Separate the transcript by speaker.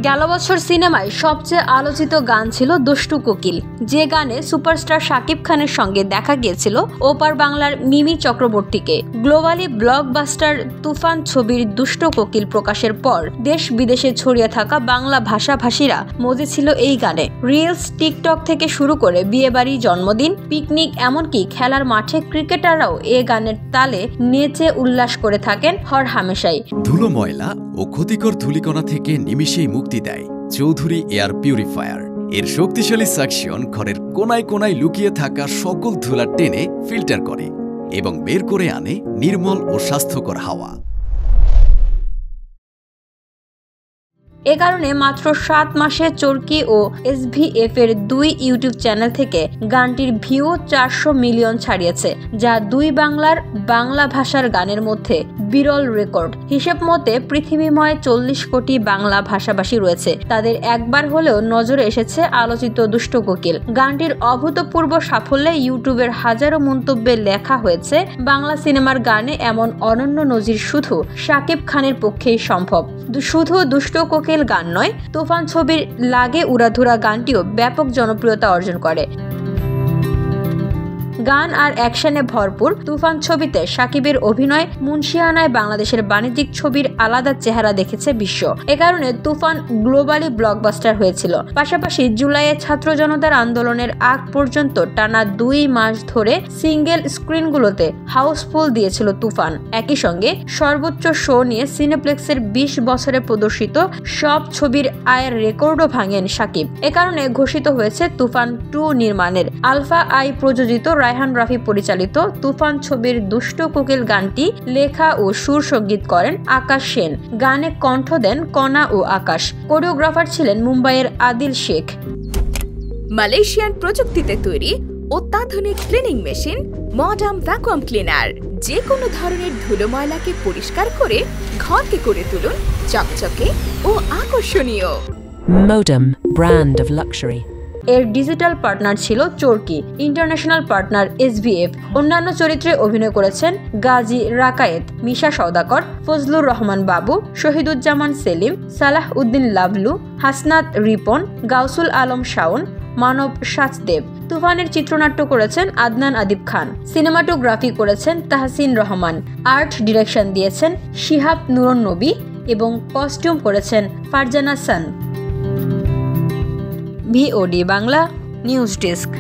Speaker 1: গেল বছর সিনেমায় সবচেয়ে আলোচিত গান ছিল দুষ্টু কোকিল, যে গানে সুপারস্টার শাকিব খানের সঙ্গে দেখা গিয়েছিল ওপার বাংলার মিমি চক্রবর্তীকে। গ্লোবালি ব্লকবাস্টার তুফান ছবির দুষ্টু কোকিল প্রকাশের পর দেশ বিদেশে ছড়িয়ে থাকা বাংলা ভাষাভাষীরা মজেছিল এই গানে। রিলস, টিকটক থেকে শুরু করে বিয়েবাড়ি, জন্মদিন, পিকনিক, এমনকি খেলার মাঠে ক্রিকেটাররাও এ গানের তালে নেচে উল্লাস করে থাকেন হরহামেশাই।
Speaker 2: ধুলো, ময়লা ও ক্ষতিকর ধূলিকণা থেকে নিমিষেই মুক্তি দেয় চৌধুরী এয়ার পিউরিফায়ার। এর শক্তিশালী সাকশন ঘরের কোনায় কোনায় লুকিয়ে থাকা সকল ধুলা টেনে ফিল্টার করে এবং বের করে আনে নির্মল ও স্বাস্থ্যকর হাওয়া।
Speaker 1: এ কারণে মাত্র 7 মাসে চরকি ও SVF এর 2 ইউটিউব চ্যানেল থেকে গানটির ভিউ 400 মিলিয়ন ছাড়িয়েছে, যা বাংলা ভাষার গানের মধ্যে বিরল রেকর্ড। হিসেব মতে পৃথিবীময় 40 কোটি বাংলা ভাষাভাষী রয়েছে, তাদের একবার হলেও নজরে এসেছে আলোচিত দুষ্টু কোকিল। গানটির অভূতপূর্ব সাফল্যে ইউটিউবের হাজারো মন্তব্যে লেখা হয়েছে, বাংলা সিনেমার গানে এমন অনন্য নজির শুধু শাকিব খানের পক্ষেই সম্ভব। শুধু দুষ্টু কোকিল গান নয়, তুফান ছবির লাগে উড়াধুরা গানটিও ব্যাপক জনপ্রিয়তা অর্জন করে। গান আর অ্যাকশনে ভরপুর তুফান ছবিতে শাকিবের অভিনয় মুন্সিয়ানায় বাংলাদেশের বাণিজ্যিক ছবির আলাদা চেহারা দেখেছে বিশ্ব। এ কারণে তুফান গ্লোবালি ব্লকবাস্টার হয়েছিল। পাশাপাশি জুলাইয়ে ছাত্র জনতার আন্দোলনের আগ পর্যন্ত টানা 2 মাস ধরে সিঙ্গেল স্ক্রিনগুলোতে হাউসফুল দিয়েছিল তুফান। একই সঙ্গে সর্বোচ্চ শো নিয়ে সিনেপ্লেক্সের 20 বছরে প্রদর্শিত সব ছবির আয়ের রেকর্ডও ভাঙেন শাকিব। এ কারণে ঘোষিত হয়েছে তুফান 2 নির্মাণের। আলফা আই প্রযোজিত, রায়হান রাফি পরিচালিত তুফান ছবির দুষ্টু কোকিল গানটি লেখা ও সুর সঙ্গীত করেন আকাশ সেন। গানে কণ্ঠ দেন কণা ও আকাশ। কোরিওগ্রাফার ছিলেন মুম্বাইয়ের আদিল শেখ।
Speaker 3: মালয়েশিয়ান প্রযুক্তিতে তৈরি অত্যাধুনিক cleaning machine modern vacuum cleaner যে কোনো ধরনের ধুলো ময়লাকে পরিষ্কার করে ঘরকে করে তুলুন চকচকে ও আকর্ষণীয়।
Speaker 4: Modem, brand of luxury.
Speaker 1: এর ডিজিটাল পার্টনার ছিল চরকি, ইন্টারন্যাশনাল পার্টনার SVF। অন্যান্য চরিত্রে অভিনয় করেছেন গাজী রাকায়েত, মিশা সওদাকর, ফজলুর রহমান বাবু, শহীদুজ্জামান সেলিম, সালাহ উদ্দিন লাভলু, হাসনাত রিপন, গাউসুল আলম শাওন, মানব সাচদেব। তুফানের চিত্রনাট্য করেছেন আদনান আদিব খান, সিনেমাটোগ্রাফি করেছেন তাহসিন রহমান, আর্ট ডিরেকশন দিয়েছেন শিহাব নুরুন নবী এবং কস্টিউম করেছেন ফারজানা সান। VOD Bangla news desk.